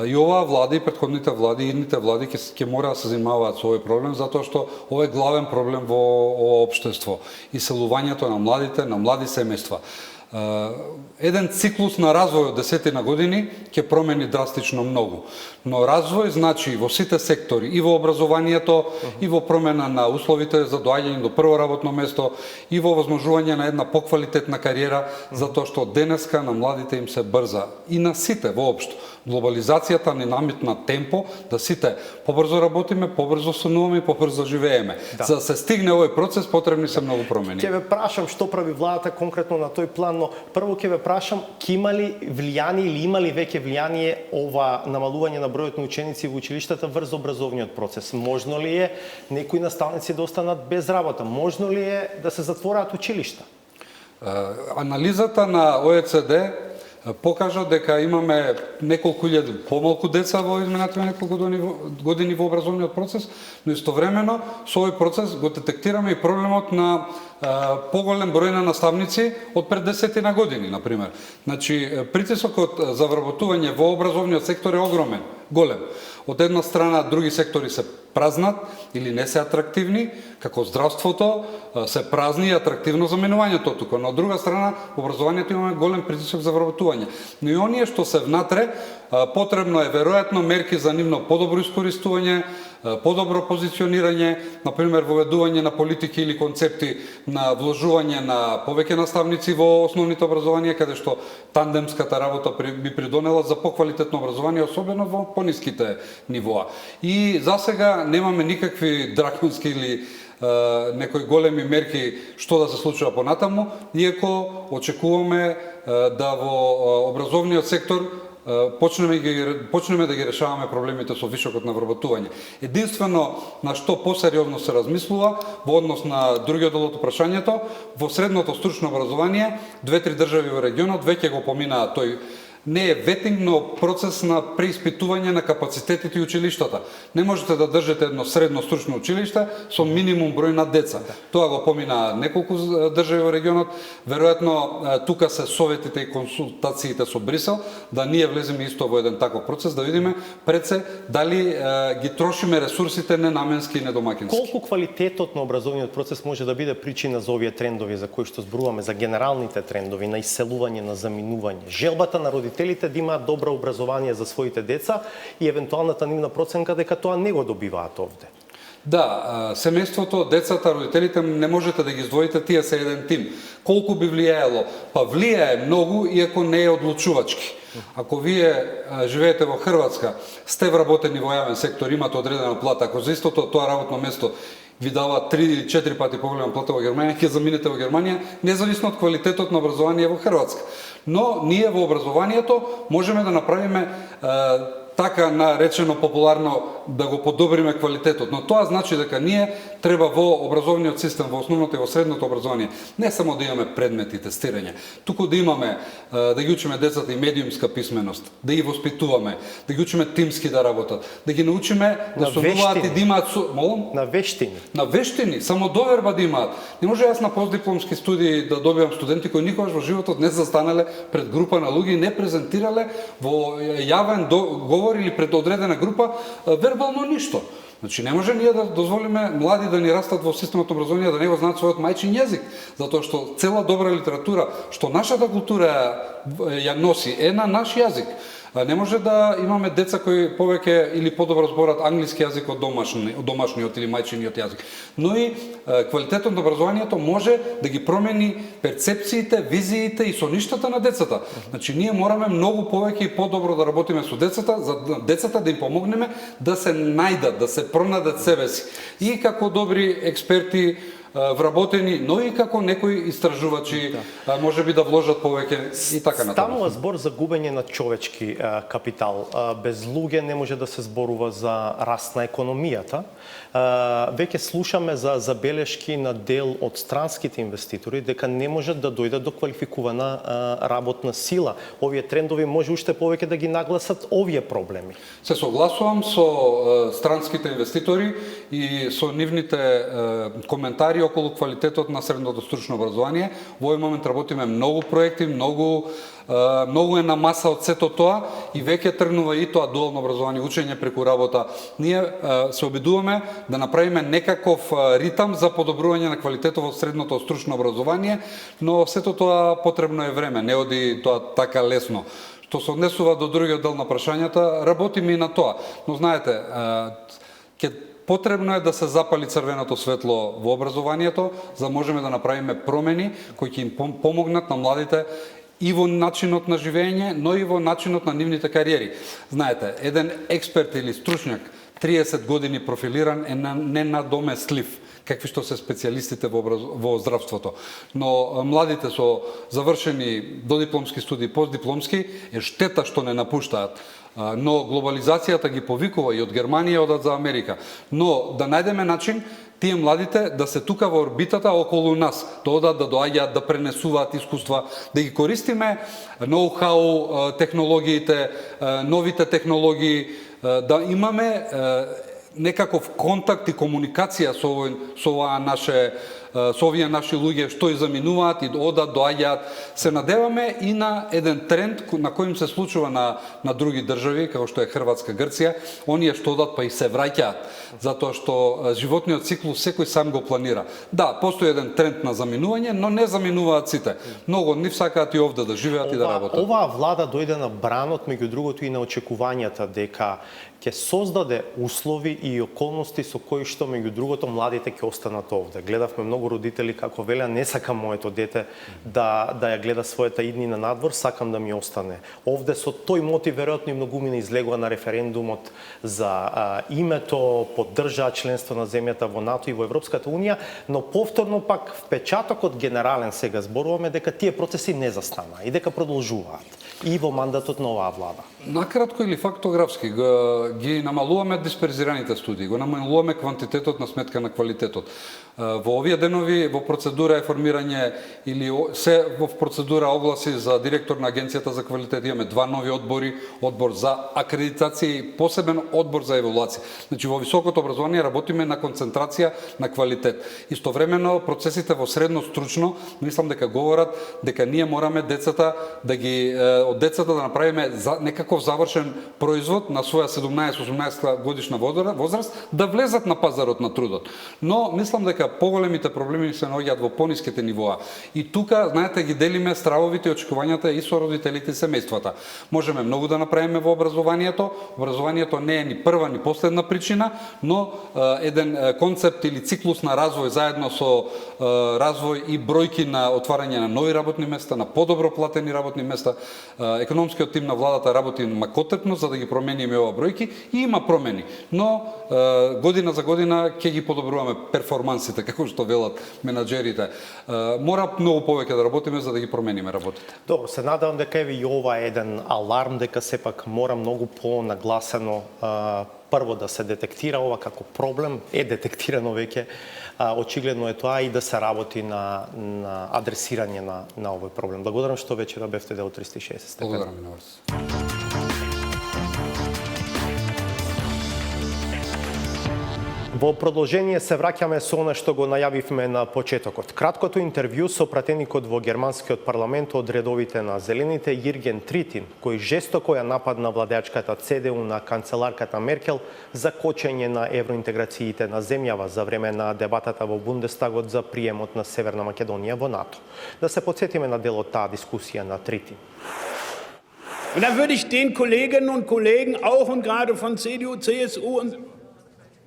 И оваа влада и претходните влади, и идните влади ќе мора да се занимаваат со овој проблем, затоа што ова е главен проблем во општество. Иселувањето на млади семејства. Еден циклус на развој од 10 години ќе промени драстично многу. Но развој значи во сите сектори, и во образованието, и во промена на условите за доаѓање до прво работно место, и во возможување на една поквалитетна кариера, затоа што денеска на младите им се брза. И на сите воопшто. Глобализацијата ни наметна темпо да сите побрзо работиме, побрзо стануваме и побрзо живееме. Да. За да се стигне овој процес потребни се многу промени. Ќе ве прашам што прави владата конкретно на тој план, но прво ќе ве прашам ќе има ли влијание или има ли веќе влијание ова намалување на бројот на ученици во училиштата врз образовниот процес? Можно ли е некои наставници да останат без работа? Можно ли е да се затвораат училишта? Анализата на ОЕЦД покажа дека имаме неколку илјади помалку деца во изминатите неколку години во образовниот процес, но истовремено со овој процес го детектираме и проблемот на поголем број на наставници од пред 10 години, например. Значи, притисокот за вработување во образовниот сектор е огромен, голем. Од една страна, други сектори се празнат или не се атрактивни, како здравството се празни и атрактивно заменувањето тука. Но од друга страна, во образованието имаме голем притисок за вработување. Но и оние што се внатре, потребно е веројатно мерки за нивно подобро искористување, подобро позиционирање, например воведување на политики или концепти на вложување на повеќе наставници во основните образованија, каде што тандемската работа би придонела за поквалитетно образование, особено во пониските нивоа. И засега немаме никакви драконски или некои големи мерки што да се случува понатаму, иако очекуваме да во образовниот сектор почнеме да ги решаваме проблемите со вишокот на вработување. Единствено на што посериозно се размислува во однос на другиот дел од прашањето, во средното стручно образование, 2-3 држави во регионот веќе го поминаа тој не е ветинг, но процес на преиспитување на капацитетите и училиштата. Не можете да држите едно средно стручно училиште со минимум број на деца. Тоа го помина неколку држави во регионот. Веројатно тука се советите и консултациите со Брисел, да ние влеземе исто во еден таков процес, да видиме пред се дали ги трошиме ресурсите ненаменски и недомакински. Колку квалитетот на образовниот процес може да биде причина за овие трендови за кои што зборуваме, за генералните трендови на иселување, на заминување, желбата на родителите да имаат добро образование за своите деца и евентуалната нивна проценка дека тоа не го добиваат овде? Да, семејството, децата, родителите не можете да ги издвоите, тие се еден тим. Колку би влијаело? Па влијае многу, иако не е одлучувачки. Ако вие живеете во Хрватска, сте вработени во јавен сектор, имате одредена плата, ако за истото тоа работно место ви дава 3 или 4 пати поголема плата во Германија, ќе заминете во Германија, независно од квалитетот на образование во Хрватска. Но ние во образованието можеме да направиме така наречено популарно да го подобриме квалитетот. Но тоа значи дека ние треба во образовниот систем, во основното и во средното образование, не само да имаме предмети тестирање, туку да имаме, да ги учиме децата и медиумска писменост, да ги воспитуваме, да ги учиме тимски да работат, да ги научиме да сонуваат и да имаат... На вештини. На вештини, само доверба да имаат. Не може јас на постдипломски студии да добивам студенти кои никогаш во животот не застанале пред група на луѓе и не презентирале во јавен говор или пред одредена група вербално ништо. Значи не може ние да дозволиме млади да ни растат во системот на образование да не го знаат својот мајчин јазик, затоа што цела добра литература што нашата култура ја носи е на наш јазик. Не може да имаме деца кои повеќе или подобро зборат англиски јазик од домашниот или мајчиниот јазик. Но и квалитетот на образованието може да ги промени перцепциите, визиите и соништата на децата. Значи ние мораме многу повеќе и подобро да работиме со децата, за децата да им помогнеме да се најдат, да се пронајдат себе си. И како добри експерти вработени, но и како некои истражувачи можеби да вложат повеќе и така натаму. Станува збор за губење на човечки капитал. Без луѓе не може да се зборува за раст на економијата. Веќе слушаме за забелешки на дел од странските инвеститори дека не можат да дојдат до квалификувана работна сила. Овие трендови може уште повеќе да ги нагласат овие проблеми. Се согласувам со странските инвеститори и со нивните коментари околу квалитетот на средното стручно образование. Во овој момент работиме многу проекти, многу е на маса од сето тоа и веќе тргнува и тоа дуално образование, учење преку работа. Ние се обидуваме да направиме некаков ритам за подобрување на квалитетот во средното стручно образование, но сето тоа потребно е време, не оди тоа така лесно. Што се однесува до другиот дел на прашањата, работиме и на тоа. Но знаете, потребно е да се запали црвеното светло во образованието, за да можеме да направиме промени кои ќе им помогнат на младите и во начинот на живење, но и во начинот на нивните кариери. Знаете, еден експерт или стручњак 30 години профилиран е ненадомеслив, какви што се специјалистите во здравството. Но младите со завршени додипломски студии, постдипломски, е штета што не напуштаат. Но глобализацијата ги повикува и од Германија и од за Америка. Но да најдеме начин тие младите да се тука во орбитата околу нас, да одат, да доаѓаат, да пренесуваат искуства, да ги користиме ноу-хау технологиите, новите технологии, да имаме некаков контакт и комуникација со оваа наше со овие наши луѓе што и заминуваат и одат, доаѓаат. Се надеваме и на еден тренд на кој им се случува на други држави, како што е Хрватска, Грција, оние што одат па и се враќаат, затоа што животниот циклус секој сам го планира. Да, постои еден тренд на заминување, но не заминуваат сите. Многу од нив сакаат и овде да живеат и да работат. Оваа влада дојде на бранот, меѓу другото и на очекувањата дека ќе создаде услови и околности со кои што меѓу другото младите ќе останат овде. Гледавме многу родители како велеа не сакам моето дете да ја гледа својата иднина надвор, сакам да ми остане. Овде со тој мотив веројатно и многумина излегува на референдумот за името, поддржаа членство на земјата во НАТО и во Европската унија, но повторно пак впечатокот генерален сега зборуваме дека тие процеси не застана и дека продолжуваат и во мандатот на оваа влада. Накратко или фактографски ги намалуваме дисперзираните студии, го намалуваме квантитетот на сметка на квалитетот. Во овие денови во процедура е формирање или се во процедура огласи за директор на Агенцијата за квалитет. Имаме два нови одбори, одбор за акредитација и посебен одбор за евалуација. Значи во високото образование работиме на концентрација на квалитет. Истовремено процесите во средно стручно мислам дека говорат дека ние мораме децата да ги од децата да направиме некаков завршен производ на своја 17-18 годишна возраст да влезат на пазарот на трудот. Но мислам дека поголемите проблеми се наоѓаат во пониските нивоа. И тука, знаете, ги делиме стравовите и очекувањата и со родителите и семејствата. Можеме многу да направиме во образованието. Образованието не е ни прва ни последна причина, но еден концепт или циклус на развој заедно со развој и бројки на отварање на нови работни места, на подобро платени работни места. Економскиот тим на владата работи макотрпно за да ги промениме ова бројки и има промени. Но година за година ќе ги подобруваме перформансите, како што велат менаџерите. Мора многу повеќе да работиме за да ги промениме работите. Добро, се надевам дека еве и ова е еден аларм дека сепак мора многу понагласено прво да се детектира ова како проблем, е детектирано веќе, очигледно е тоа и да се работи на адресирање на овој проблем. Благодарам што вечера бевте дел 360 степени. Благодарам и на вас. Во продолжение се враќаме со она што го најавивме на почетокот. Краткото интервју со пратеникот во германскиот парламент од редовите на Зелените Јирген Тритин, кој жестоко ја нападна владеачката ЦДУ на канцеларката Меркел за кочење на евроинтеграциите на земјава за време на дебатата во Бундестагот за приемот на Северна Македонија во НАТО. Да се подсетиме на дел од таа дискусија на Тритин. Und da würde ich den Kolleginnen und Kollegen auch und gerade von CDU, CSU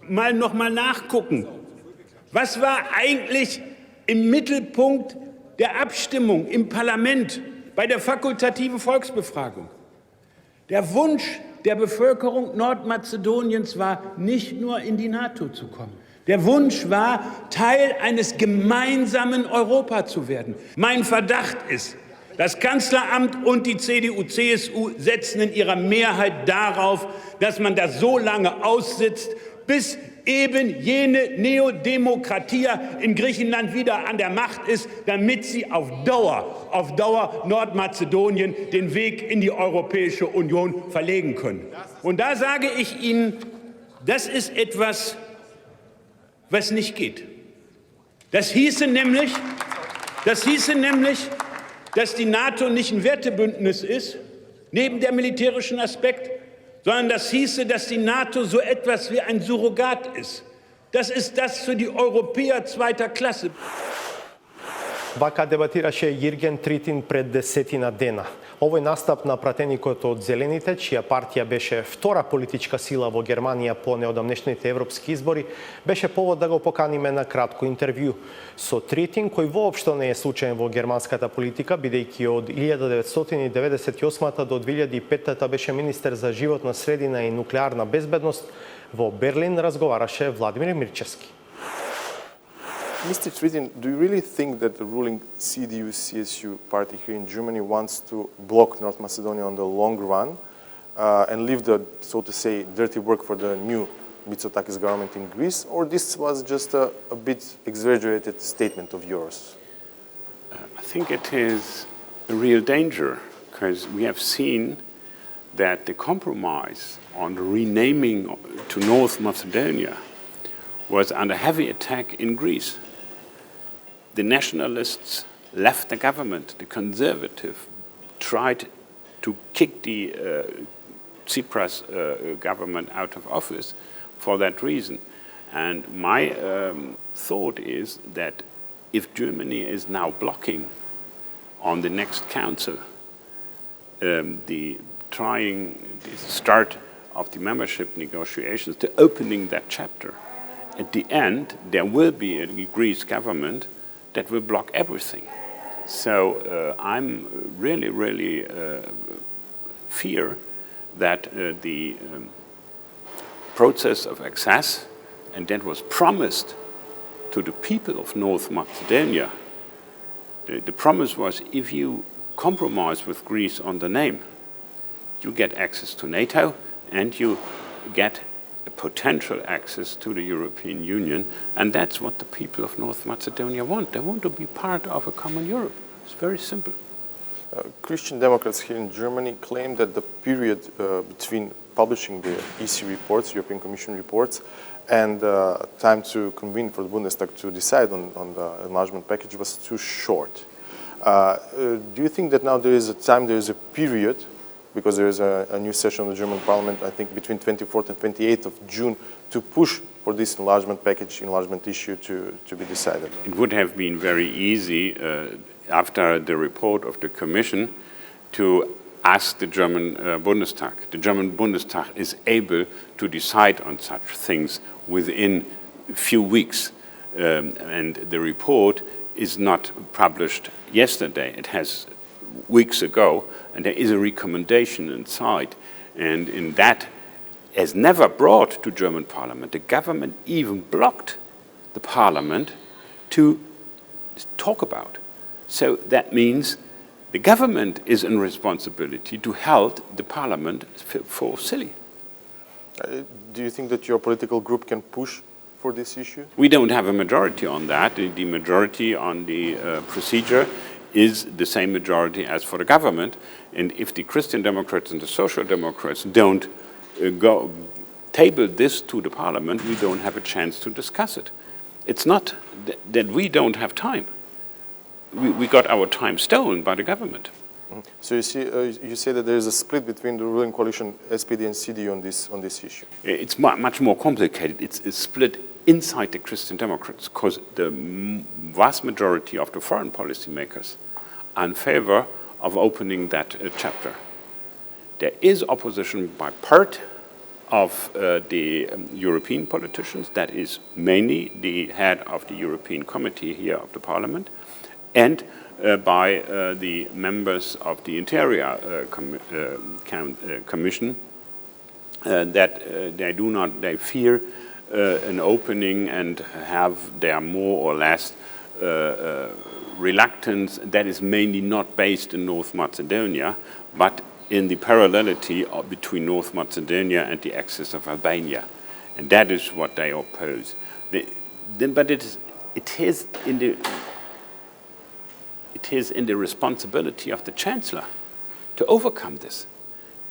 noch mal nachgucken. Was war eigentlich im Mittelpunkt der Abstimmung im Parlament bei der fakultativen Volksbefragung? Der Wunsch der Bevölkerung Nordmazedoniens war, nicht nur in die NATO zu kommen. Der Wunsch war, Teil eines gemeinsamen Europa zu werden. Mein Verdacht ist, das Kanzleramt und die CDU-CSU setzen in ihrer Mehrheit darauf, dass man das so lange aussitzt, bis eben jene Neodemokratie in Griechenland wieder an der Macht ist, damit sie auf Dauer Nordmazedonien den Weg in die Europäische Union verlegen können. Und da sage ich Ihnen, das ist etwas, was nicht geht. Das hieße nämlich, dass die NATO nicht ein Wertebündnis ist, neben der militärischen Aspekt, sondern das hieße, dass die NATO so etwas wie ein Surrogat ist. Das ist das für die Europäer zweiter Klasse. Вака дебатираше Јирген Тритин пред 10 дена. Овој настап на пратеникот од Зелените, чија партија беше втора политичка сила во Германија по неодамнешните европски избори, беше повод да го поканиме на кратко интервју со Тритин, кој воопшто не е случаен во германската политика, бидејќи од 1998 до 2005 беше министер за животна средина и нуклеарна безбедност. Во Берлин разговараше Владимир Мирчевски. Mr. Tritin, do you really think that the ruling CDU-CSU party here in Germany wants to block North Macedonia on the long run and leave the, so to say, dirty work for the new Mitsotakis government in Greece, or this was just a bit exaggerated statement of yours? I think it is a real danger, because we have seen that the compromise on the renaming to North Macedonia was under heavy attack in Greece. the nationalists left the government. The conservative tried to kick the Tsipras government out of office for that reason. And my thought is that if Germany is now blocking on the next council the start of the membership negotiations, the opening that chapter, at the end there will be a Greece government that will block everything. So I'm really fear that the process of access, and that was promised to the people of North Macedonia. The promise was, if you compromise with Greece on the name, you get access to NATO and you get a potential access to the European Union, and that's what the people of North Macedonia want. They want to be part of a common Europe. It's very simple. Christian Democrats here in Germany claim that the period between publishing the EC reports, European Commission reports, and time to convene for the Bundestag to decide on the enlargement package was too short. Do you think that now there is a period, because there is a new session of the German Parliament, I think between 24th and 28th of June, to push for this enlargement package, enlargement issue to be decided? It would have been very easy after the report of the Commission to ask the German Bundestag. The German Bundestag is able to decide on such things within a few weeks. And the report is not published yesterday. It has weeks ago, and there is a recommendation inside. And in that, as never brought to German Parliament, the government even blocked the Parliament to talk about. So that means the government is in responsibility to hold the Parliament for silly. Do you think that your political group can push for this issue? We don't have a majority on that. The majority on the procedure is the same majority as for the government. And if the Christian Democrats and the Social Democrats don't table this to the Parliament, we don't have a chance to discuss it. It's not that we don't have time. We got our time stolen by the government. So you say that there is a split between the ruling coalition, SPD and CDU on this issue. It's much more complicated. It's a split inside the Christian Democrats, because the vast majority of the foreign policy makers are in favor of opening that chapter. There is opposition by part of the European politicians, that is mainly the head of the European Committee here of the Parliament, and by the members of the Interior Commission, that they fear an opening and have their more or less reluctance that is mainly not based in North Macedonia, but in the parallelity between North Macedonia and the axis of Albania. And that is what they oppose. But it is in the responsibility of the Chancellor to overcome this,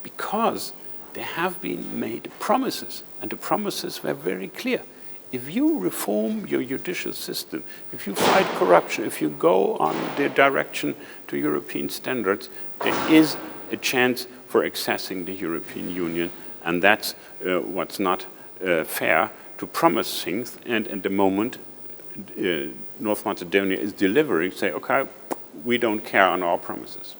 because there have been made promises, and the promises were very clear. If you reform your judicial system, if you fight corruption, if you go on the direction to European standards, there is a chance for accessing the European Union, and that's what's not fair, to promise things, and at the moment North Macedonia is delivering, say, okay, we don't care on our promises.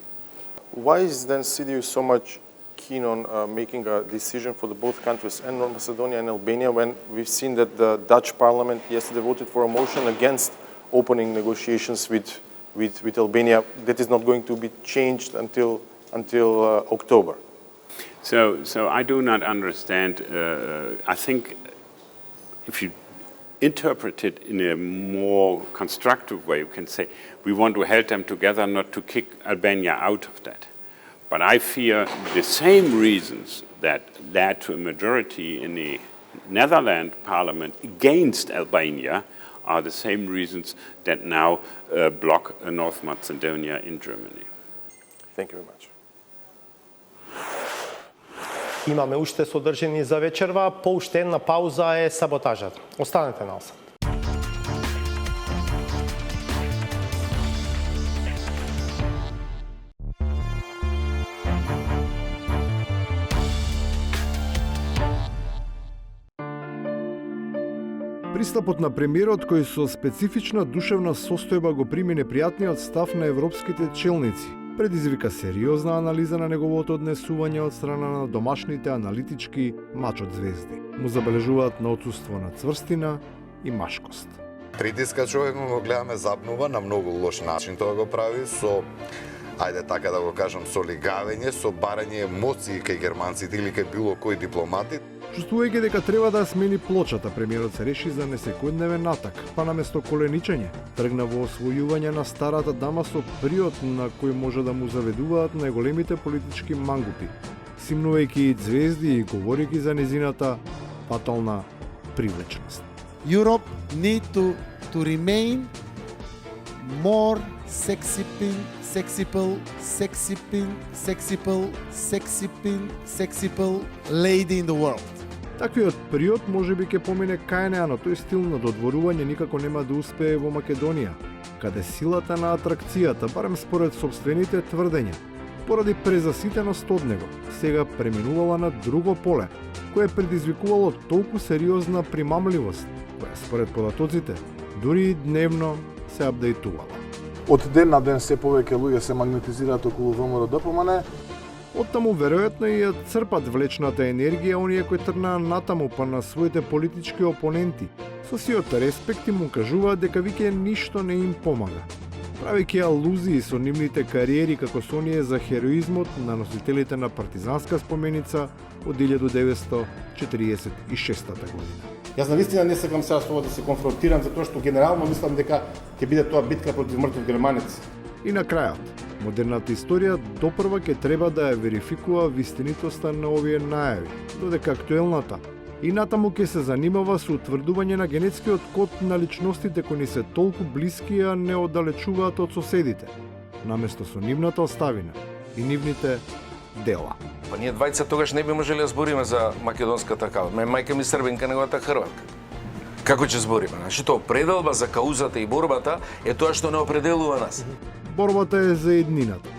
Why is then CDU so much keen on making a decision for both countries, and North Macedonia and Albania, when we've seen that the Dutch parliament yesterday voted for a motion against opening negotiations with Albania that is not going to be changed until October? So I do not understand. I think if you interpret it in a more constructive way, you can say we want to hold them together, not to kick Albania out of that. But I fear the same reasons that led to a majority in the Netherlands parliament against Albania are the same reasons that now block North Macedonia in Germany. Thank you very much. Имаме уште содржини за вечерва, по уште една пауза е саботажата. Останете на осад. Пристапот на премиерот кој со специфична душевна состојба го прими непријатниот став на европските челници, предизвика сериозна анализа на неговото однесување од страна на домашните аналитички мачот звезди. Му забележуваат на отсуство на цврстина и машкост. Притиска човек, го гледаме запнува на многу лош начин тоа го прави со ајде така да го кажам, со лигавење, со барање емоции кај германците или кај било кој дипломати. Чувствувајќи дека треба да смени плочата, премиерот се реши за несекојдневен атак, па наместо коленичење, тргна во освојување на старата дама со приот на кој може да му заведуваат најголемите политички мангупи, симнувајќи звезди и говорејќи за незината фатална привлеченост. Europe need to remain more sexy-pink lady in the world. Таквиот период можеби ќе помине кај неа, но тој стил на додворување никако нема да успее во Македонија, каде силата на атракцијата, барем според собствените тврдења, поради презаситеност од него, сега преминувала на друго поле, кое предизвикувало толку сериозна примамливост, која според податоците дури и дневно се апдейтувала. Од ден на ден се повеќе луѓе се магнетизираат околу ВМРО-ДПМН. Оттаму веројатно и ја црпат влечната енергија оние кои тргнаа натаму па на своите политички опоненти. Со сиот респект им кажуваат дека веќе ништо не им помага, правејќи алузии со нивните кариери како со оние за хероизмот на носителите на партизанска споменица од 1946 година. Јас навистина не сакам сега со ова да се конфронтирам, затоа што генерално мислам дека ќе биде тоа битка против мртов германец. И на крајот, модерната историја допрва ќе треба да ја верификува вистинитоста на овие најави, додека актуелната и натаму ќе се занимава со утврдување на генетскиот код на личностите кои ни се толку блиски, а не оддалечуваат од соседите, наместо со нивната оставина и нивните дела. Па ние двајца тогаш не би можеле да збориме за македонската кауза. Мајка ми србинка, неговата хрватка. Како ќе збориме? Значи тоа пределба за каузата и борбата е тоа што не определува нас. Борбата е за еднината.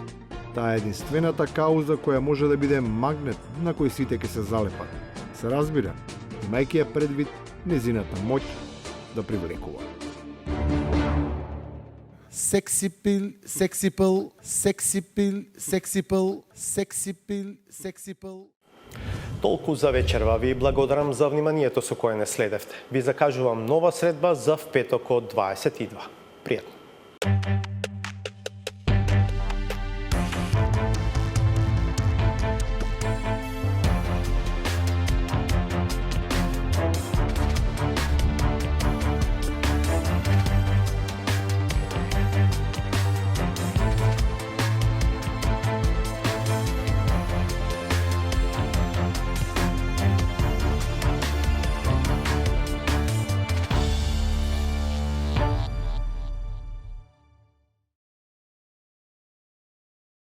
Таа е единствената кауза која може да биде магнет на кој сите ќе се залепат. Се разбира, имајќи ја предвид незината моќ да привлекува. Сексипил. Толку за вечерва. Ви благодарам за вниманието со кое не следевте. Ви закажувам нова средба за в петок од 22. Пријатно.